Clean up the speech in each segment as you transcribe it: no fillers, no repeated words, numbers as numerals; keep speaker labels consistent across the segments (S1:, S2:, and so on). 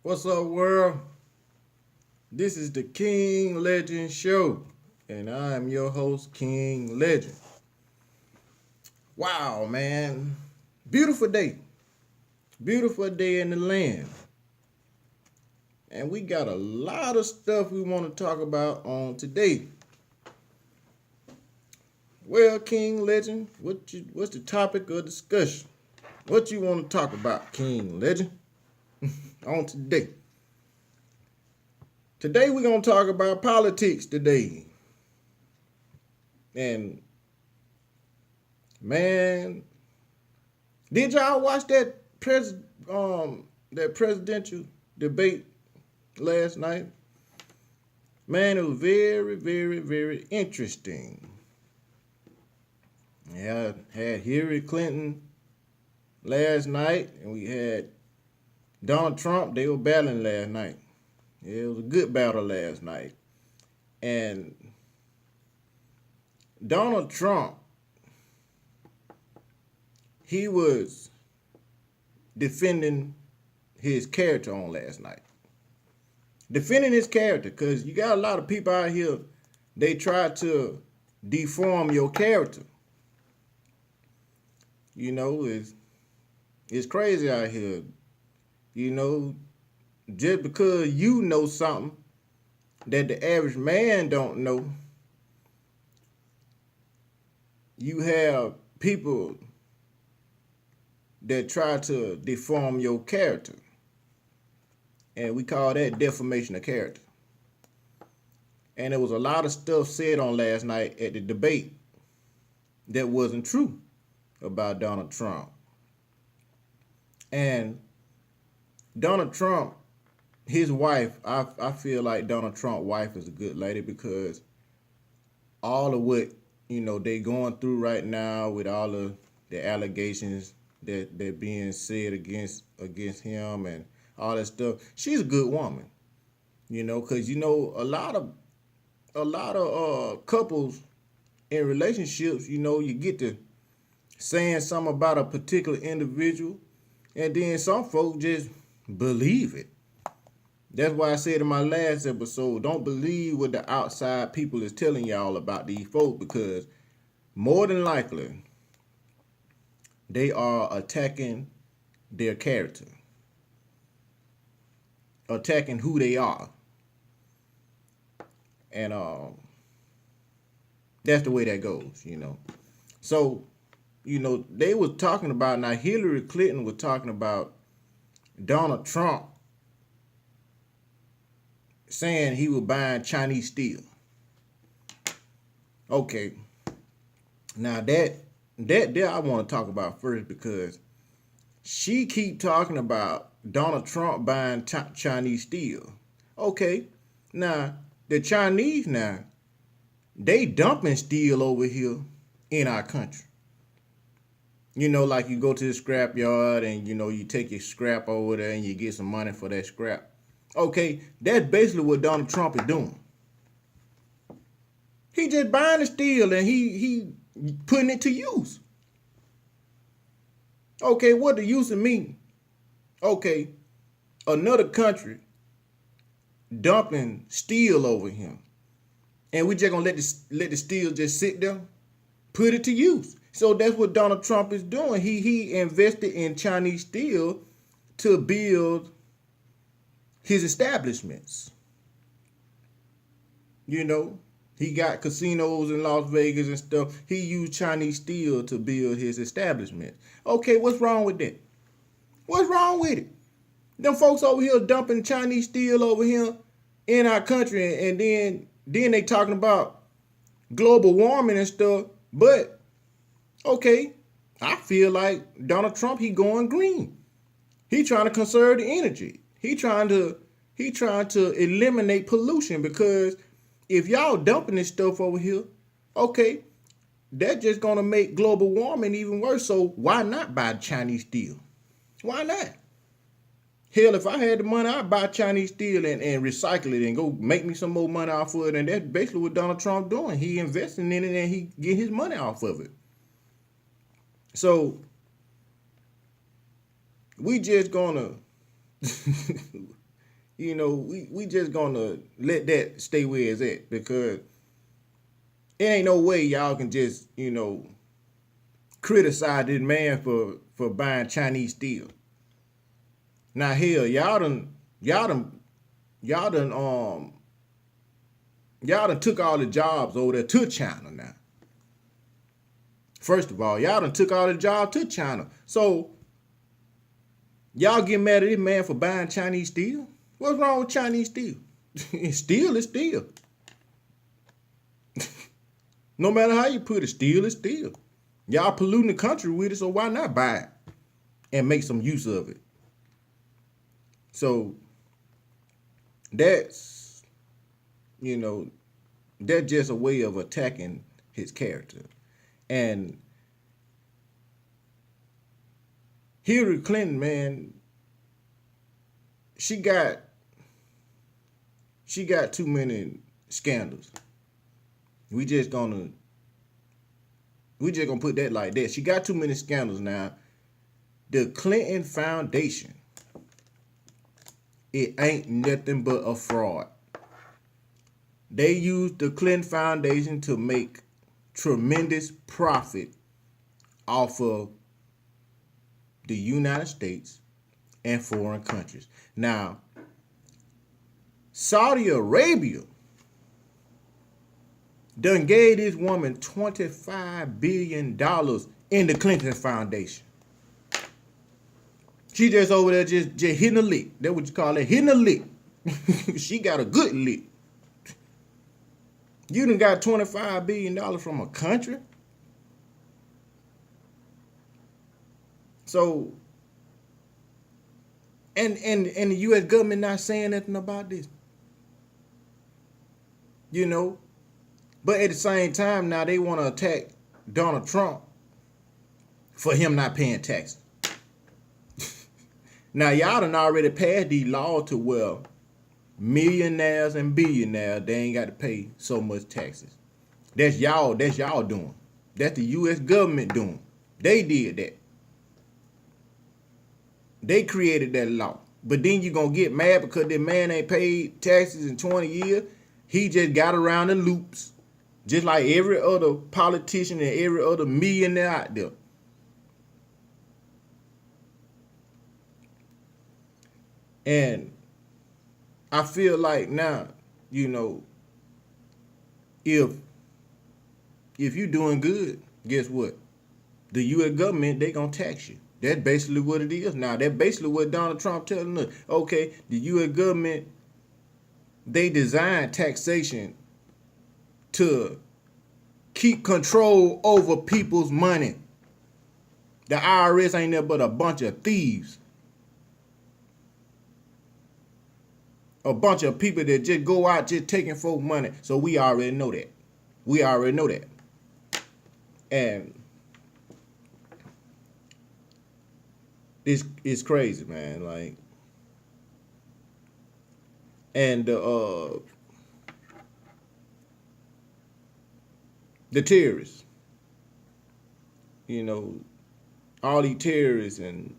S1: What's up, world? This is the King Legend Show, and I am your host, King Legend. Wow, man. Beautiful day. Beautiful day in the land. And we got a lot of stuff we want to talk about on today. Well, King Legend, what's the topic of discussion? What you want to talk about, King Legend, on today? Today we're going to talk about politics today. And man, did y'all watch that presidential debate last night? Man, it was very, very, very interesting. Yeah, had Hillary Clinton last night, and we had Donald Trump. They were battling last night. It was a good battle last night. And Donald Trump, he was defending his character on last night. Defending his character, because you got a lot of people out here, they try to deform your character. You know, it's crazy out here. You know, just because you know something that the average man don't know, you have people that try to deform your character. And we call that defamation of character. And there was a lot of stuff said on last night at the debate that wasn't true about Donald Trump. And Donald Trump, his wife, I feel like Donald Trump's wife is a good lady, because all of what, they going through right now with all of the allegations that being said against him and all that stuff, she's a good woman. Because a lot of couples in relationships, you get to saying something about a particular individual, and then some folks just believe it. That's why I said in my last episode, don't believe what the outside people is telling y'all about these folks, because more than likely they are attacking their character, attacking who they are. And that's the way that goes, So, they was talking about, now Hillary Clinton was talking about Donald Trump saying he was buying Chinese steel. Okay. Now that I want to talk about first, because she keep talking about Donald Trump buying Chinese steel. Okay. Now, the Chinese now, they dumping steel over here in our country. Like you go to the scrap yard and, you take your scrap over there and you get some money for that scrap. Okay, that's basically what Donald Trump is doing. He just buying the steel and he putting it to use. Okay, what the use of mean? Okay, another country dumping steel over him, and we just gonna let the steel just sit there, put it to use. So that's what Donald Trump is doing. He invested in Chinese steel to build his establishments. He got casinos in Las Vegas and stuff. He used Chinese steel to build his establishment. Okay, what's wrong with that? What's wrong with it? Them folks over here dumping Chinese steel over here in our country, and then they talking about global warming and stuff. But okay, I feel like Donald Trump, he going green. He trying to conserve the energy. He trying to eliminate pollution, because if y'all dumping this stuff over here, okay, that's just gonna make global warming even worse. So why not buy Chinese steel? Why not? Hell, if I had the money, I'd buy Chinese steel and recycle it and go make me some more money off of it. And that's basically what Donald Trump doing. He investing in it and he get his money off of it. So we just gonna we just gonna let that stay where it's at because it ain't no way y'all can just, criticize this man for buying Chinese steel. Now hell, y'all done y'all done took all the jobs over there to China now. First of all, y'all done took all the jobs to China. So y'all get mad at this man for buying Chinese steel? What's wrong with Chinese steel? Steel is steel. No matter how you put it, steel is steel. Y'all polluting the country with it, so why not buy it and make some use of it? So that's, that's just a way of attacking his character. And Hillary Clinton, man, she got too many scandals. We just gonna put that like that. She got too many scandals now. The Clinton Foundation, it ain't nothing but a fraud. They used the Clinton Foundation to make tremendous profit off of the United States and foreign countries. Now, Saudi Arabia done gave this woman $25 billion in the Clinton Foundation. She just over there just hitting a lick. That's what you call it, hitting a lick. She got a good lick. You done got $25 billion from a country? So, and the U.S. government not saying nothing about this. But at the same time, now they want to attack Donald Trump for him not paying taxes. Now, y'all done already passed these laws to where millionaires and billionaires, they ain't got to pay so much taxes. That's y'all doing. That's the U.S. government doing. They did that. They created that law. But then you going to get mad because that man ain't paid taxes in 20 years. He just got around the loops. Just like every other politician and every other millionaire out there. And I feel like now, if you doing good, guess what? The U.S. government, they gonna tax you. That's basically what it is now. That's basically what Donald Trump telling us. Okay, the U.S. government, they designed taxation to keep control over people's money. The IRS ain't nothing but a bunch of thieves. A bunch of people that just go out just taking folk money. So we already know that. And this is crazy, man. Like, and the terrorists, all these terrorists and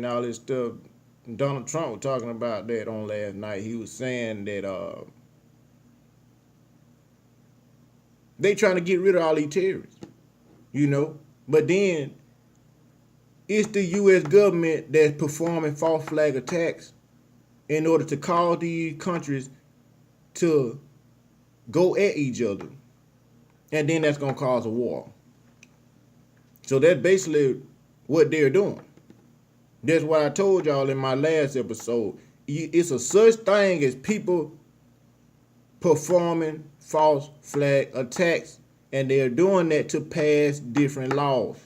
S1: all this stuff. Donald Trump was talking about that on last night. He was saying that they trying to get rid of all these terrorists, But then it's the U.S. government that's performing false flag attacks in order to cause these countries to go at each other. And then that's going to cause a war. So that's basically what they're doing. That's what I told y'all in my last episode. It's a such thing as people performing false flag attacks, and they're doing that to pass different laws.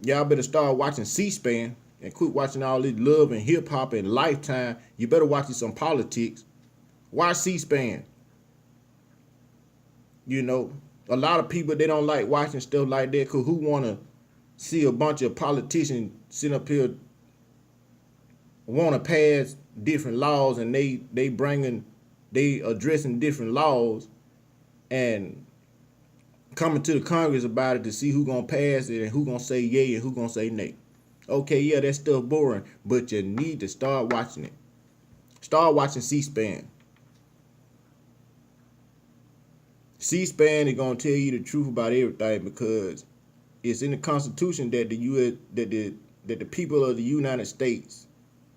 S1: Y'all better start watching C-SPAN and quit watching all this Love and Hip Hop and Lifetime. You better watch some politics. Watch C-SPAN. A lot of people, they don't like watching stuff like that because who want to see a bunch of politicians sitting up here want to pass different laws, and they addressing different laws and coming to the Congress about it to see who gonna pass it and who gonna say yay and who gonna say nay. Okay, yeah, that stuff boring, but you need to start watching it. Start watching C-SPAN. C-SPAN is gonna tell you the truth about everything because it's in the Constitution that the U.S. that the people of the United States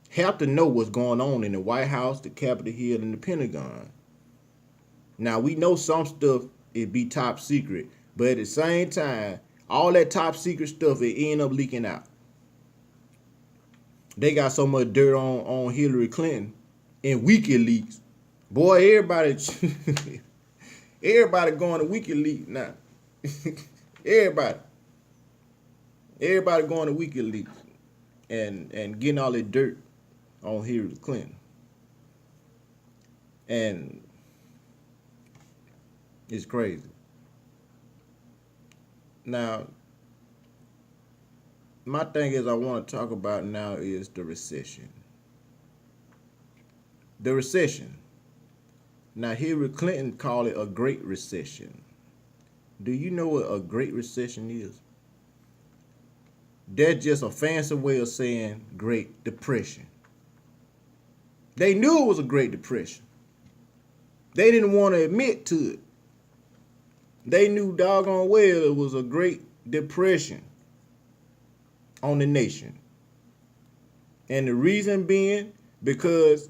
S1: have to know what's going on in the White House, the Capitol Hill, and the Pentagon. Now we know some stuff it be top secret, but at the same time, all that top secret stuff it end up leaking out. They got so much dirt on Hillary Clinton in WikiLeaks. Boy, everybody going to WikiLeaks now. Everybody going to WikiLeaks and getting all that dirt on Hillary Clinton. And it's crazy. Now, my thing is I want to talk about now is the recession. The recession. Now, Hillary Clinton called it a great recession. Do you know what a great recession is? That's just a fancy way of saying Great Depression. They knew it was a Great Depression. They didn't want to admit to it. They knew doggone well it was a Great Depression on the nation. And the reason being because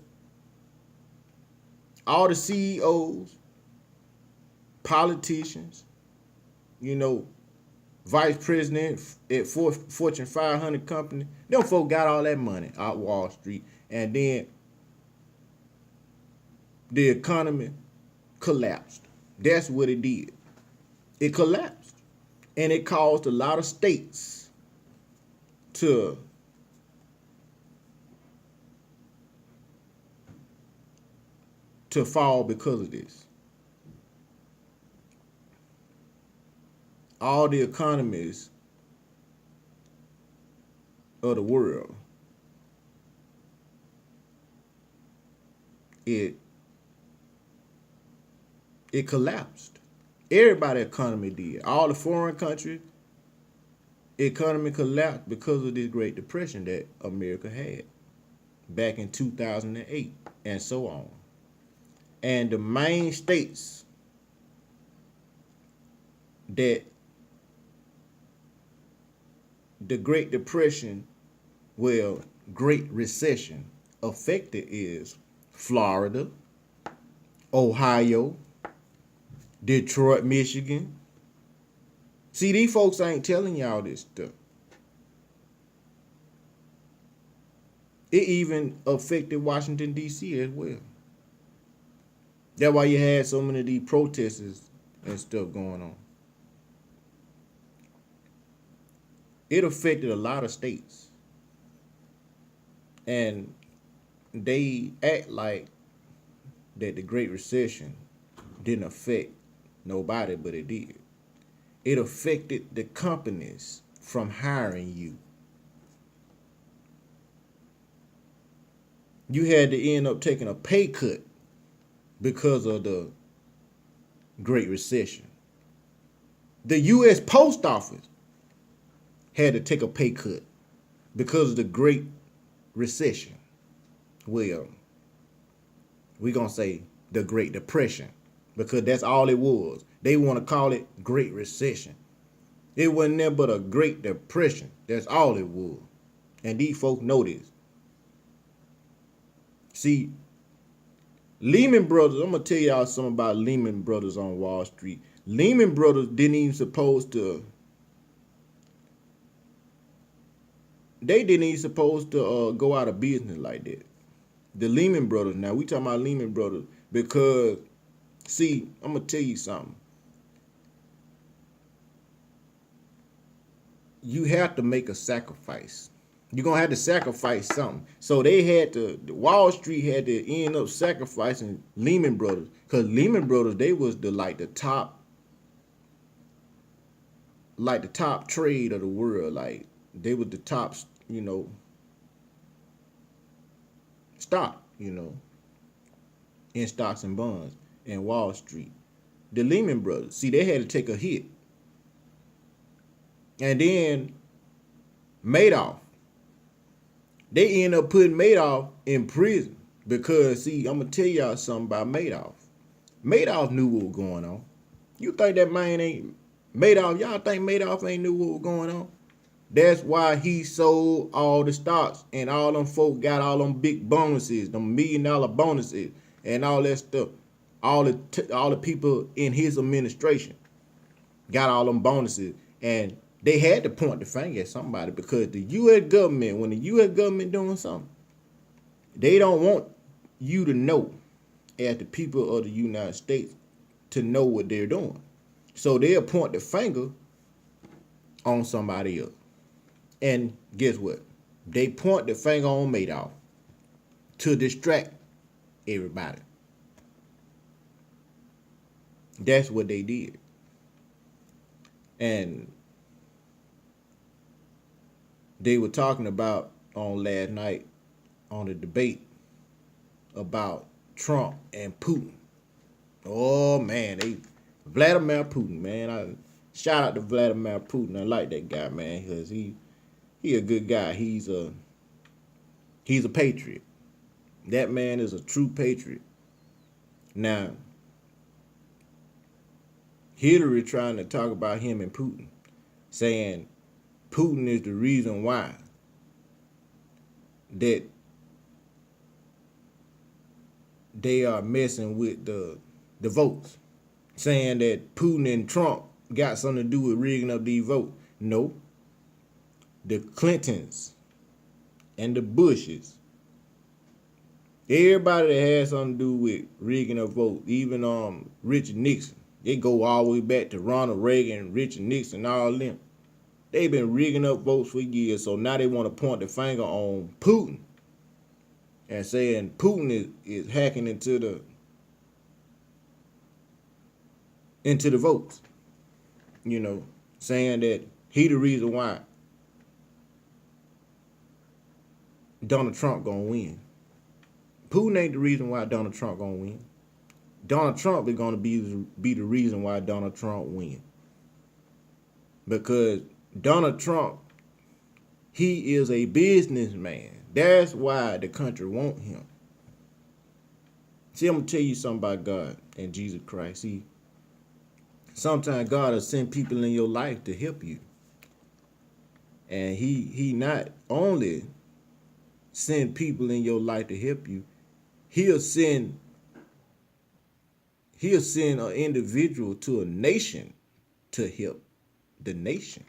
S1: all the CEOs, politicians, vice president at Fortune 500 company, them folk got all that money out Wall Street. And then the economy collapsed. That's what it did. It collapsed. And it caused a lot of states to fall because of this. All the economies of the world, it collapsed. Everybody's economy did. All the foreign countries, economy collapsed because of this Great Depression that America had back in 2008 and so on. And the main states that the Great Depression, Great Recession affected is Florida, Ohio, Detroit, Michigan. See, these folks ain't telling y'all this stuff. It even affected Washington, D.C. as well. That's why you had so many of these protesters and stuff going on. It affected a lot of states. And they act like that the Great Recession didn't affect nobody, but it did. It affected the companies from hiring you. You had to end up taking a pay cut because of the Great Recession. The U.S. Post Office had to take a pay cut because of the Great Recession. Well, we're going to say the Great Depression because that's all it was. They want to call it Great Recession. It wasn't nothing but a Great Depression. That's all it was. And these folks know this. See, Lehman Brothers, I'm going to tell y'all something about Lehman Brothers on Wall Street. Lehman Brothers didn't even supposed to go out of business like that. The Lehman Brothers, now we talking about Lehman Brothers because, see, I'm going to tell you something. You have to make a sacrifice. You're going to have to sacrifice something. So Wall Street had to end up sacrificing Lehman Brothers because Lehman Brothers, they was the top trade of the world. Like, they were the top, stock, in stocks and bonds in Wall Street. The Lehman Brothers, see, they had to take a hit. And then Madoff, they end up putting Madoff in prison Because, see, I'm going to tell y'all something about Madoff. Madoff knew what was going on. You think that man ain't Madoff? Y'all think Madoff ain't knew what was going on? That's why he sold all the stocks and all them folk got all them big bonuses, them $1 million bonuses and all that stuff. All the people in his administration got all them bonuses, and they had to point the finger at somebody because the U.S. government, when the U.S. government doing something, they don't want you to know, as the people of the United States, to know what they're doing. So they'll point the finger on somebody else. And guess what? They point the finger on Madoff to distract everybody. That's what they did. And they were talking about on last night on the debate about Trump and Putin. Oh man, Vladimir Putin, man. I shout out to Vladimir Putin. I like that guy, man, because he a good guy. He's a patriot. That man is a true patriot. Now, Hillary trying to talk about him and Putin, saying Putin is the reason why that they are messing with the votes, saying that Putin and Trump got something to do with rigging up these votes. No. The Clintons and the Bushes, everybody that had something to do with rigging up votes, even Richard Nixon, they go all the way back to Ronald Reagan, Richard Nixon, all them. They've been rigging up votes for years, so now they want to point the finger on Putin and saying Putin is hacking into the votes. You know, saying that he the reason why Donald Trump gonna win. Putin ain't the reason why Donald Trump gonna win. Donald Trump is gonna be the reason why Donald Trump win. Because Donald Trump, he is a businessman. That's why the country want him. See, I'm gonna tell you something about God and Jesus Christ. See, sometimes God will send people in your life to help you. And he not only send people in your life to help you, he'll send an individual to a nation to help the nation.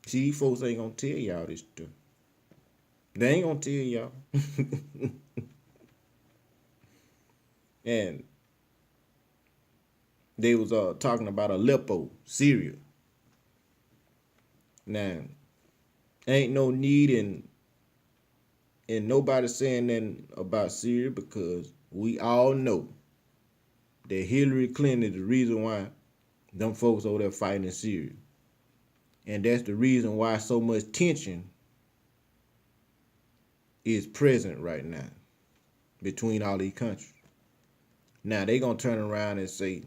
S1: See, these folks ain't gonna tell y'all this stuff. They ain't gonna tell y'all. And they was talking about Aleppo, Syria. Now, ain't no need in nobody saying nothing about Syria, because we all know that Hillary Clinton is the reason why them folks over there fighting in Syria. And that's the reason why so much tension is present right now between all these countries. Now they gonna turn around and say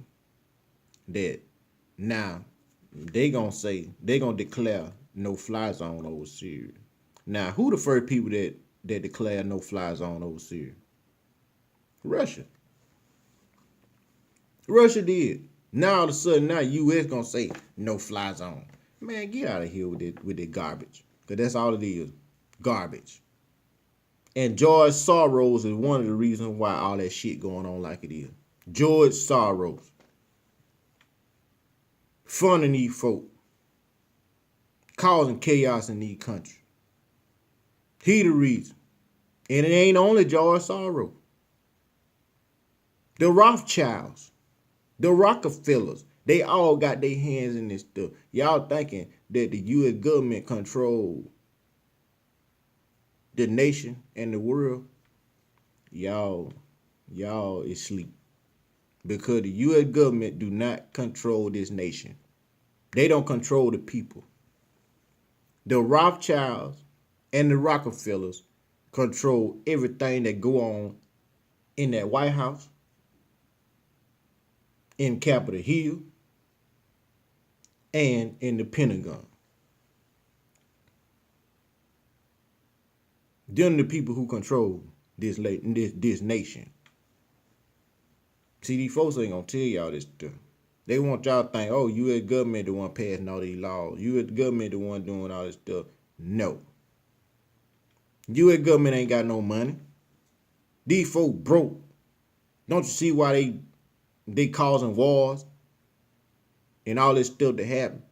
S1: that now they gonna declare no-fly zone over Syria. Now, who the first people that declared no-fly zone over Syria? Russia. Russia did. Now all of a sudden, now U.S. gonna say no-fly zone. Man, get out of here with that garbage. Because that's all it is. Garbage. And George Soros is one of the reasons why all that shit going on like it is. George Soros. Funding these folk. Causing chaos in these countries. He the reason. And it ain't only George Soros. The Rothschilds. The Rockefellers. They all got their hands in this stuff. Y'all thinking that the U.S. government control the nation and the world? Y'all is asleep. Because the U.S. government do not control this nation. They don't control the people. The Rothschilds and the Rockefellers control everything that go on in that White House, in Capitol Hill, and in the Pentagon. Them the people who control this nation. See, these folks ain't gonna tell y'all this stuff. They want y'all to think, oh, U.S. government the one passing all these laws. U.S. government the one doing all this stuff. No. U.S. government ain't got no money. These folks broke. Don't you see why they causing wars and all this stuff to happen?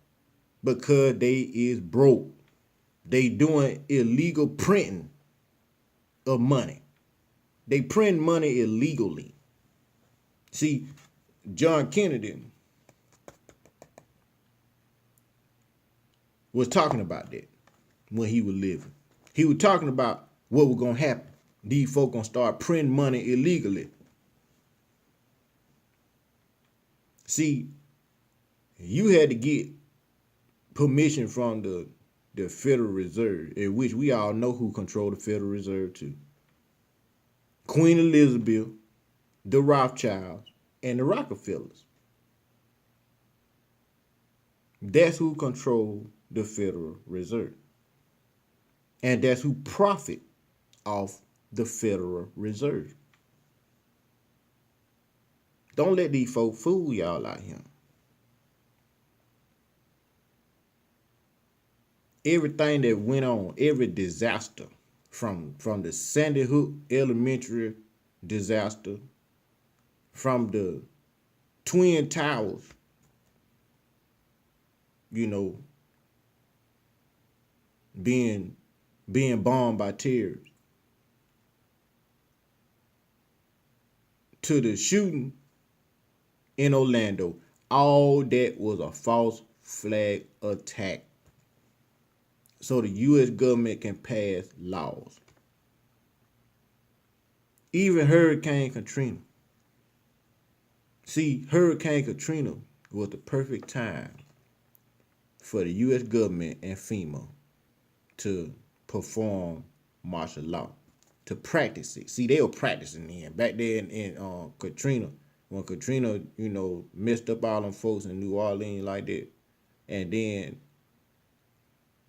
S1: Because they is broke. They doing illegal printing of money. They print money illegally. See, John Kennedy was talking about that when he was living. He was talking about what was gonna happen. These folk gonna start printing money illegally. See, you had to get permission from the Federal Reserve, in which we all know who controlled the Federal Reserve too. Queen Elizabeth, the Rothschilds, and the Rockefellers. That's who controlled the Federal Reserve. And that's who profit off the Federal Reserve. Don't let these folk fool y'all out here. Everything that went on, every disaster, from the Sandy Hook Elementary disaster, from the Twin Towers, being bombed by terrorists, to the shooting in Orlando, all that was a false flag attack. So the U.S. government can pass laws. Even Hurricane Katrina. See, Hurricane Katrina was the perfect time for the U.S. government and FEMA to perform martial law, to practice it. See, they were practicing then. Back then in Katrina, when Katrina, messed up all them folks in New Orleans like that. And then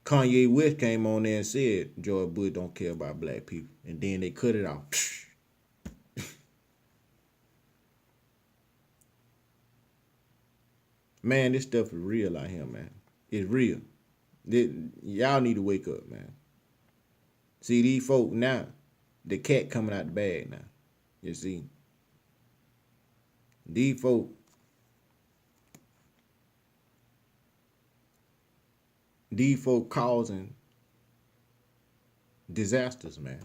S1: Kanye West came on there and said, George Bush don't care about black people. And then they cut it off. Man, this stuff is real out here, man. It's real. Y'all need to wake up, man. See, these folk now, the cat coming out the bag now. You see? These folk causing disasters, man.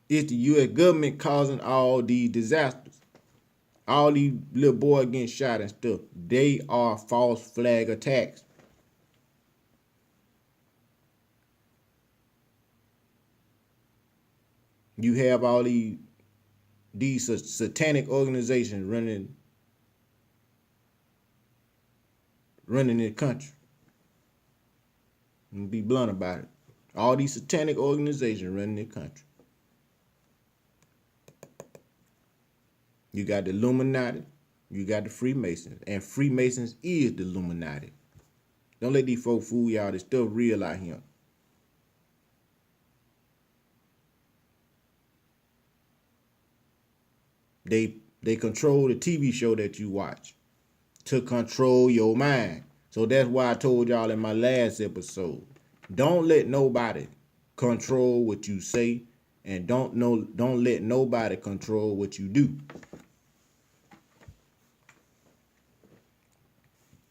S1: It's the U.S. government causing all these disasters. All these little boys getting shot and stuff. They are false flag attacks. You have all these satanic organizations running the country. I'm gonna be blunt about it. All these satanic organizations running the country. You got the Illuminati, you got the Freemasons, and Freemasons is the Illuminati. Don't let these folks fool y'all. There's still real out here. They control the TV show that you watch to control your mind. So that's why I told y'all in my last episode, don't let nobody control what you say, and don't let nobody control what you do.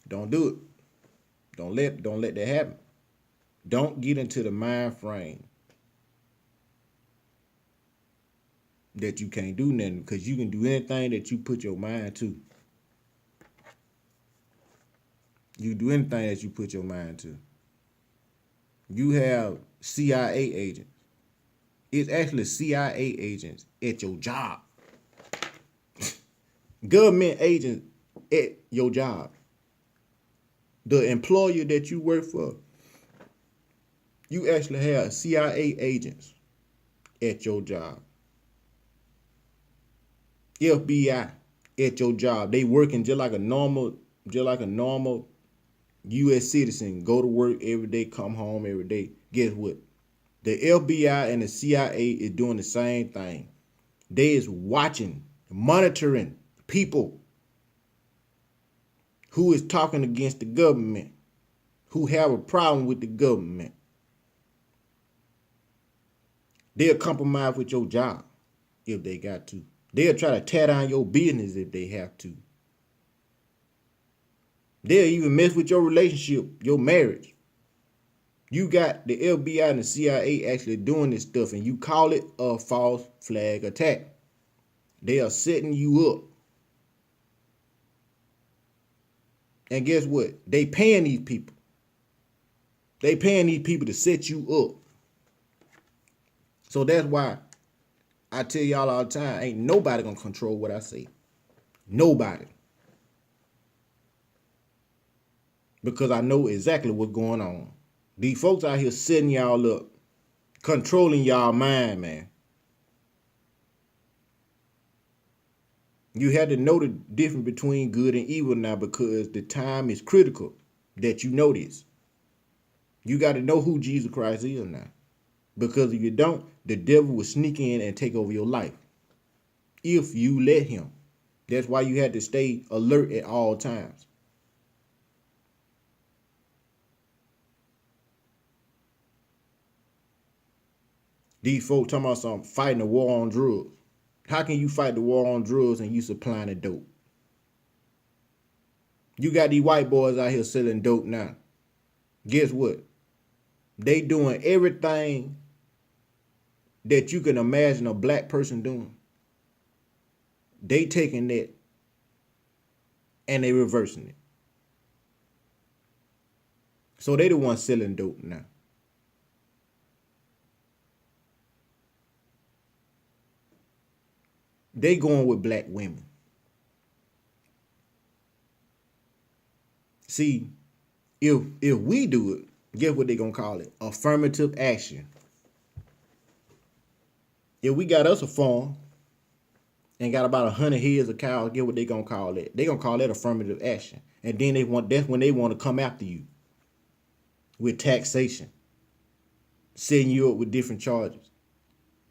S1: Don't do it. Don't let that happen. Don't get into the mind frame that you can't do nothing, because you can do anything that you put your mind to. You do anything that you put your mind to. You have CIA agents. It's actually CIA agents at your job. Government agents at your job. The employer that you work for, you actually have CIA agents at your job. FBI at your job. They working just like a normal U.S. citizen. Go to work every day, come home every day. Guess what? The FBI and the CIA is doing the same thing. They is watching, monitoring people who is talking against the government, who have a problem with the government. They'll compromise with your job if they got to. They'll try to tear down your business if they have to. They'll even mess with your relationship, your marriage. You got the FBI and the CIA actually doing this stuff, and you call it a false flag attack. They are setting you up. And guess what? They paying these people. They paying these people to set you up. So that's why I tell y'all all the time, ain't nobody gonna control what I say. Nobody. Because I know exactly what's going on. These folks out here setting y'all up, controlling y'all mind, man. You had to know the difference between good and evil now, because the time is critical that you know this. You got to know who Jesus Christ is now. Because if you don't, the devil will sneak in and take over your life. If you let him. That's why you had to stay alert at all times. These folks talking about something, fighting a war on drugs. How can you fight the war on drugs and you supplying the dope? You got these white boys out here selling dope now. Guess what? They doing everything that you can imagine a black person doing. They taking that and they reversing it. So they the ones selling dope now. They going with black women. See, if we do it, guess what they gonna call it? Affirmative action. If we got us a farm and got about 100 heads of cows, guess what they gonna call it? They gonna call that affirmative action. And then that's when they want to come after you with taxation, setting you up with different charges.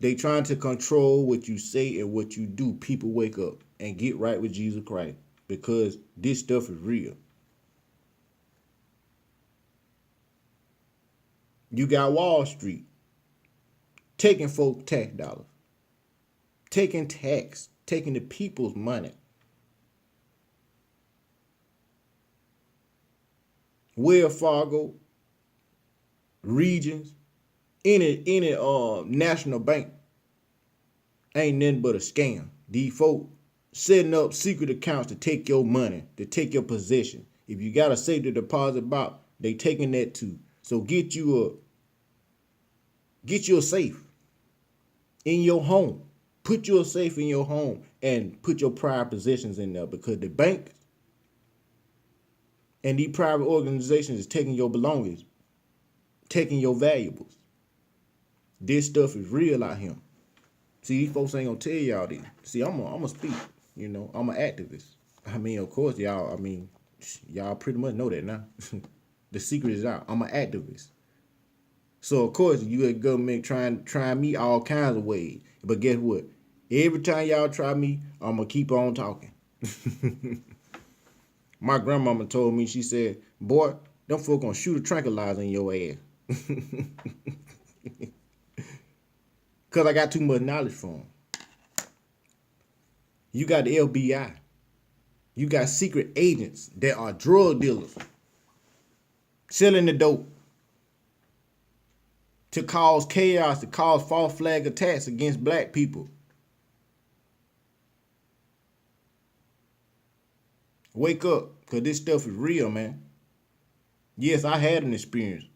S1: They trying to control what you say and what you do. People wake up and get right with Jesus Christ, because this stuff is real. You got Wall Street taking folk tax dollars, taking the people's money. Wells Fargo, Regions, any national bank ain't nothing but a scam. These folk setting up secret accounts to take your money, to take your possession. If you got a safety deposit box, they taking that too. So get you a safe in your home. Put you a safe in your home and put your private possessions in there, because the bank and these private organizations is taking your belongings, taking your valuables. This stuff is real out here. See, these folks ain't gonna tell y'all this. See, I'm a speak. You know, I'm an activist. I mean, of course, y'all pretty much know that now. The secret is out. I'm an activist. So of course, you at government trying me all kinds of ways. But guess what? Every time y'all try me, I'm gonna keep on talking. My grandmama told me, she said, boy, them folk gonna shoot a tranquilizer in your ass. Because I got too much knowledge for them. You got the FBI. You got secret agents that are drug dealers selling the dope to cause chaos, to cause false flag attacks against black people. Wake up, because this stuff is real, man. Yes, I had an experience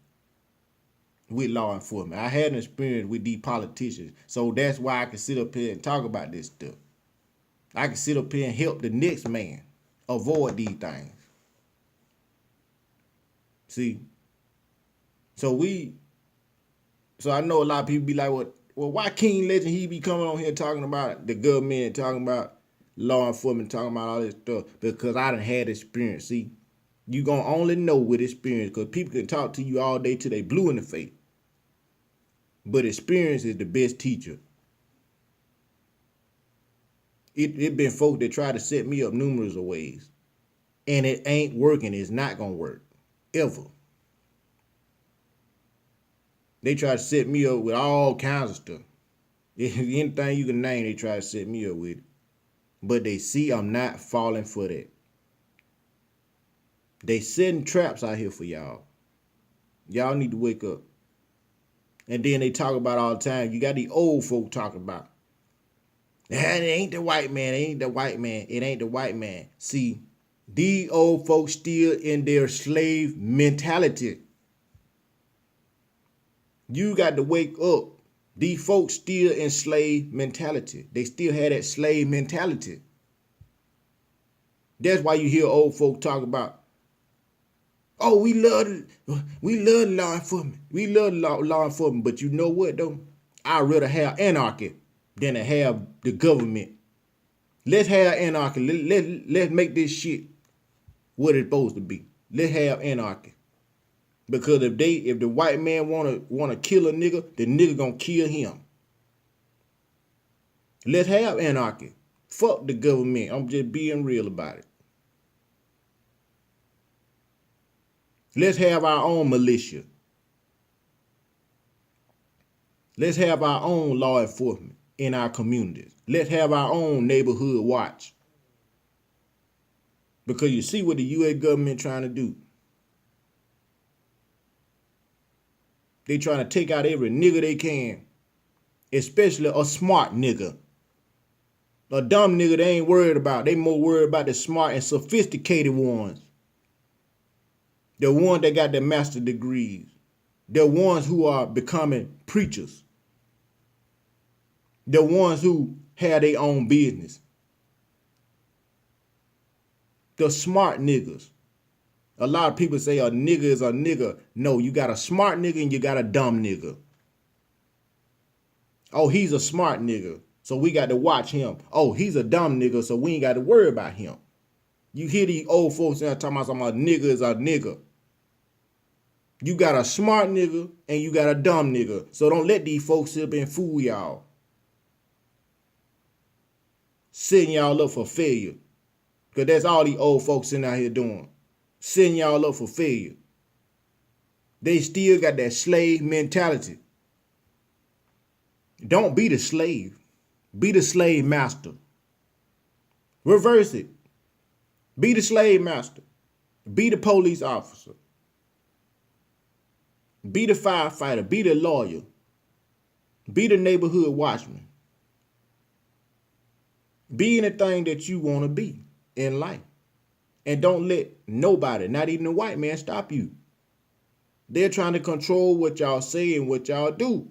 S1: with law enforcement. I had an experience with these politicians. So that's why I can sit up here and talk about this stuff. I can sit up here and help the next man avoid these things. See? So I know a lot of people be like, well, why King Legend, he be coming on here talking about the government, talking about law enforcement, talking about all this stuff? Because I done had experience. See, you gonna only know with experience, because people can talk to you all day till they blue in the face. But experience is the best teacher. It been folk that try to set me up numerous of ways. And it ain't working. It's not going to work. Ever. They try to set me up with all kinds of stuff. Anything you can name, they try to set me up with. But they see I'm not falling for that. They setting traps out here for y'all. Y'all need to wake up. And then they talk about all the time. You got these old folk talking about. It ain't the white man. It ain't the white man. It ain't the white man. See, these old folks still in their slave mentality. You got to wake up. These folks still in slave mentality. They still have that slave mentality. That's why you hear old folk talk about, oh, we love law enforcement. We love law enforcement. But you know what, though? I'd rather have anarchy than to have the government. Let's have anarchy. Let's make this shit what it's supposed to be. Let's have anarchy. Because if the white man wanna kill a nigga, the nigga gonna kill him. Let's have anarchy. Fuck the government. I'm just being real about it. Let's have our own militia. Let's have our own law enforcement in our communities. Let's have our own neighborhood watch. Because you see what the U.S. government trying to do. They trying to take out every nigga they can. Especially a smart nigga. A dumb nigga they ain't worried about. They more worried about the smart and sophisticated ones. The ones that got their master degrees. The ones who are becoming preachers. The ones who have their own business. The smart niggas. A lot of people say a nigga is a nigga. No, you got a smart nigga and you got a dumb nigga. Oh, he's a smart nigga, so we got to watch him. Oh, he's a dumb nigga, so we ain't got to worry about him. You hear these old folks talking about a nigga is a nigga. You got a smart nigga and you got a dumb nigga. So don't let these folks sit up and fool y'all. Setting y'all up for failure. Because that's all these old folks sitting out here doing. Setting y'all up for failure. They still got that slave mentality. Don't be the slave. Be the slave master. Reverse it. Be the slave master. Be the police officer. Be the firefighter. Be the lawyer. Be the neighborhood watchman. Be anything that you want to be in life. And don't let nobody, not even the white man, stop you. They're trying to control what y'all say and what y'all do.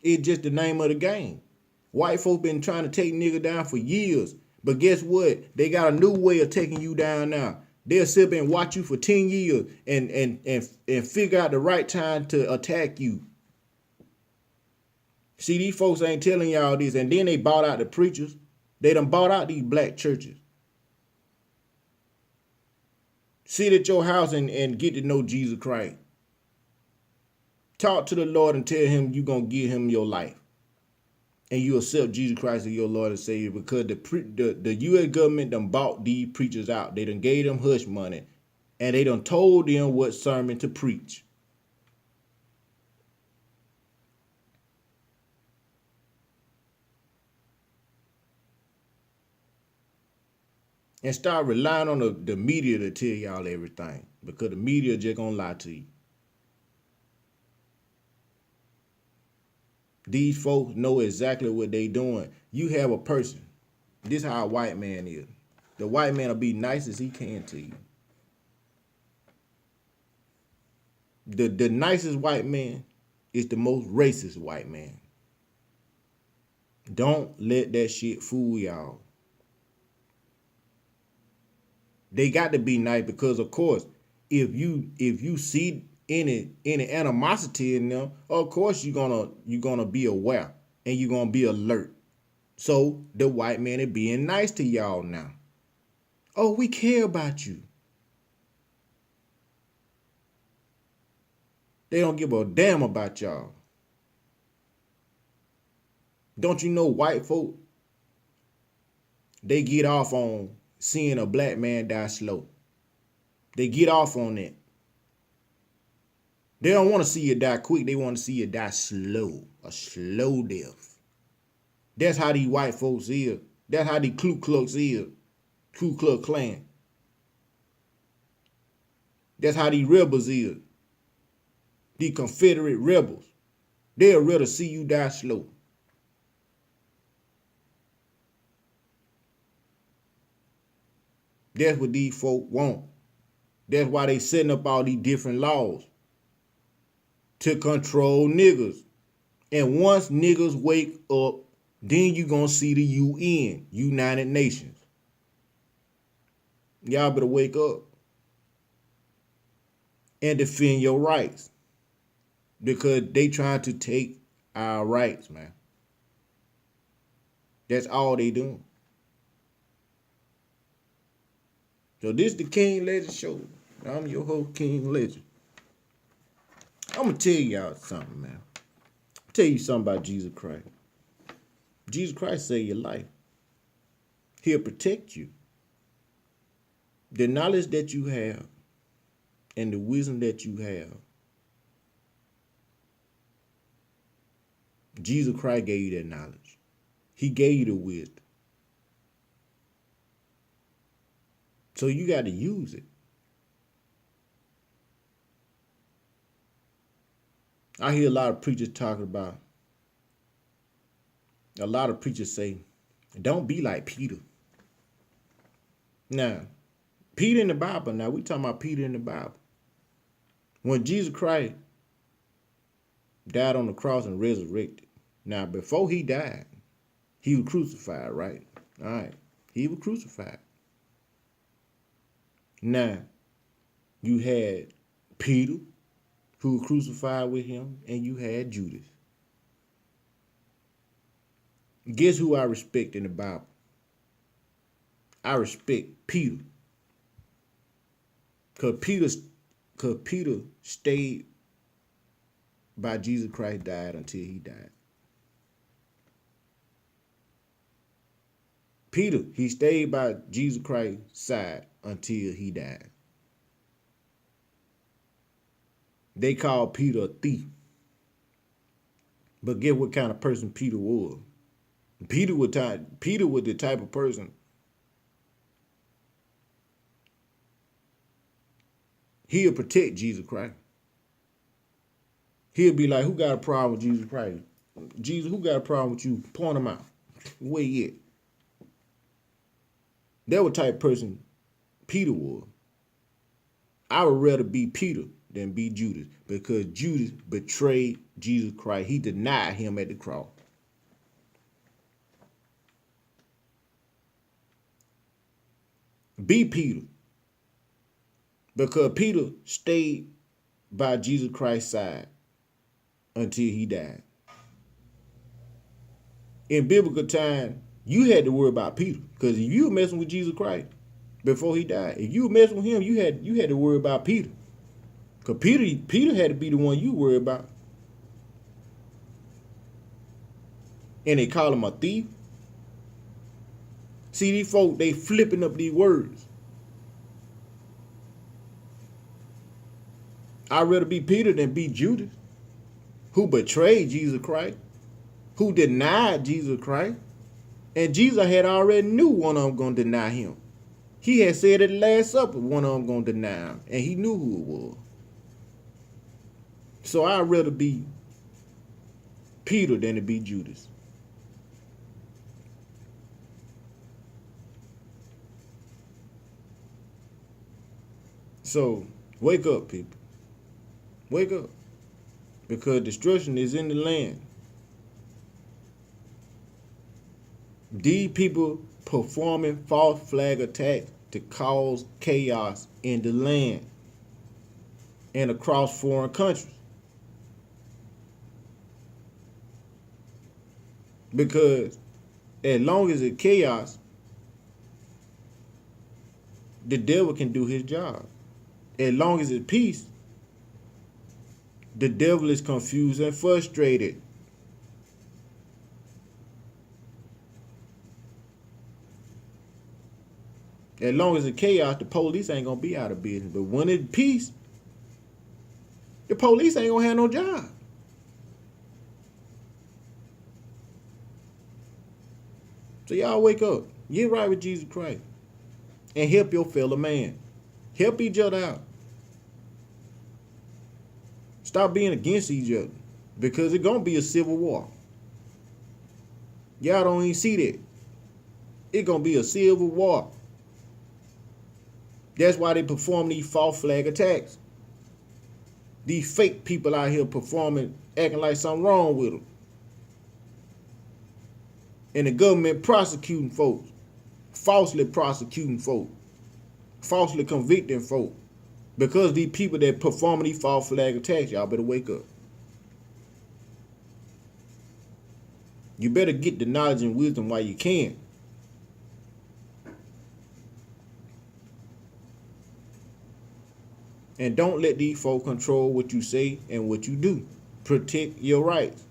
S1: It's just the name of the game. White folk been trying to take nigga down for years. But guess what? They got a new way of taking you down now. They'll sit up and watch you for 10 years and figure out the right time to attack you. See, these folks ain't telling y'all this. And then they bought out the preachers. They done bought out these black churches. Sit at your house and get to know Jesus Christ. Talk to the Lord and tell him you're going to give him your life. And you accept Jesus Christ as your Lord and Savior because the U.S. government done bought these preachers out. They done gave them hush money. And they done told them what sermon to preach. And start relying on the media to tell y'all everything. Because the media just gonna lie to you. These folks know exactly what they doing. You have a person. This is how a white man is. The white man will be nice as he can to you. The nicest white man is the most racist white man. Don't let that shit fool y'all. They got to be nice because, of course, if you see any animosity in them, of course you're gonna be aware and you're gonna be alert. So the white man is being nice to y'all now. Oh, we care about you. They don't give a damn about y'all. Don't you know white folk, they get off on seeing a black man die slow. They get off on that. They don't want to see you die quick. They want to see you die slow. A slow death. That's how these white folks is. That's how the Ku Klux is. Ku Klux Klan. That's how these rebels is. The Confederate rebels. They'll rather see you die slow. That's what these folk want. That's why they setting up all these different laws to control niggas. And once niggas wake up, then you gonna see the UN, United Nations. Y'all better wake up and defend your rights, because they trying to take our rights, man. That's all they doing. So this the King Legend Show. I'm your host, King Legend. I'm gonna tell y'all something, man. Tell you something about Jesus Christ. Jesus Christ saved your life. He'll protect you. The knowledge that you have and the wisdom that you have, Jesus Christ gave you that knowledge. He gave you the wisdom. So you got to use it. I hear a lot of preachers talking about, a lot of preachers say, don't be like Peter. Now, Peter in the Bible, now we talking about Peter in the Bible. When Jesus Christ died on the cross and resurrected, now before he died, he was crucified, right? All right, he was crucified. Now, you had Peter, who was crucified with him, and you had Judas. Guess who I respect in the Bible? I respect Peter. Because Peter stayed by Jesus Christ, died until he died. Peter, he stayed by Jesus Christ's side until he died. They called Peter a thief. But guess what kind of person Peter was? Peter was the type of person, he'll protect Jesus Christ. He'll be like, who got a problem with Jesus Christ? Jesus, who got a problem with you? Point him out. Where he at? That was the type of person Peter was. I would rather be Peter than be Judas, because Judas betrayed Jesus Christ. He denied him at the cross. Be Peter, because Peter stayed by Jesus Christ's side until he died. In biblical time, you had to worry about Peter, because if you were messing with Jesus Christ before he died, if you were messing with him, you had to worry about Peter, because Peter had to be the one you worry about. And they call him a thief. See, these folk, they flipping up these words. I'd rather be Peter than be Judas, who betrayed Jesus Christ, who denied Jesus Christ. And Jesus had already knew one of them going to deny him. He had said at the Last Supper, one of them going to deny him. And he knew who it was. So I'd rather be Peter than to be Judas. So, wake up, people. Wake up. Because destruction is in the land. These people performing false flag attacks to cause chaos in the land and across foreign countries. Because as long as it's chaos, the devil can do his job. As long as it's peace, The devil is confused and frustrated. As long as it's chaos, the police ain't gonna be out of business. But when it's peace, the police ain't gonna have no job. So y'all wake up, get right with Jesus Christ, and help your fellow man. Help each other out. Stop being against each other, because it's gonna be a civil war. Y'all don't even see that. It's gonna be a civil war. That's why they perform these false flag attacks. These fake people out here performing, acting like something wrong with them. And the government prosecuting folks, falsely prosecuting folks, falsely convicting folks. Because these people that performing these false flag attacks, y'all better wake up. You better get the knowledge and wisdom while you can. And don't let these folk control what you say and what you do. Protect your rights.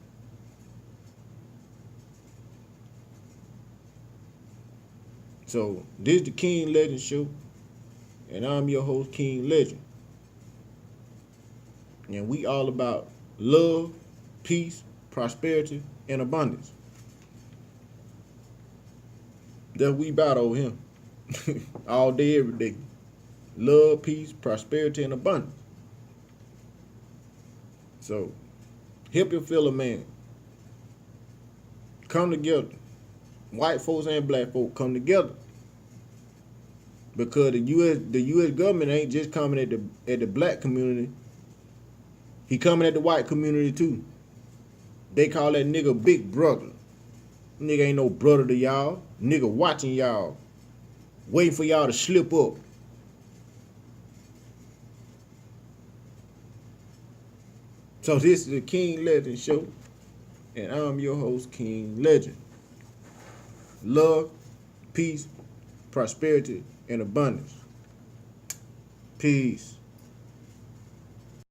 S1: So, this is the King Legend Show. And I'm your host, King Legend. And we all about love, peace, prosperity, and abundance. That's what we about over here. All day, every day. Love, peace, prosperity, and abundance. So, help your fellow man. Come together. White folks and black folks come together. Because the U.S. government ain't just coming at the black community. He coming at the white community too. They call that nigga big brother. Nigga ain't no brother to y'all. Nigga watching y'all. Waiting for y'all to slip up. So this is the King Legend Show. And I'm your host, King Legend. Love, peace, prosperity, and abundance. Peace.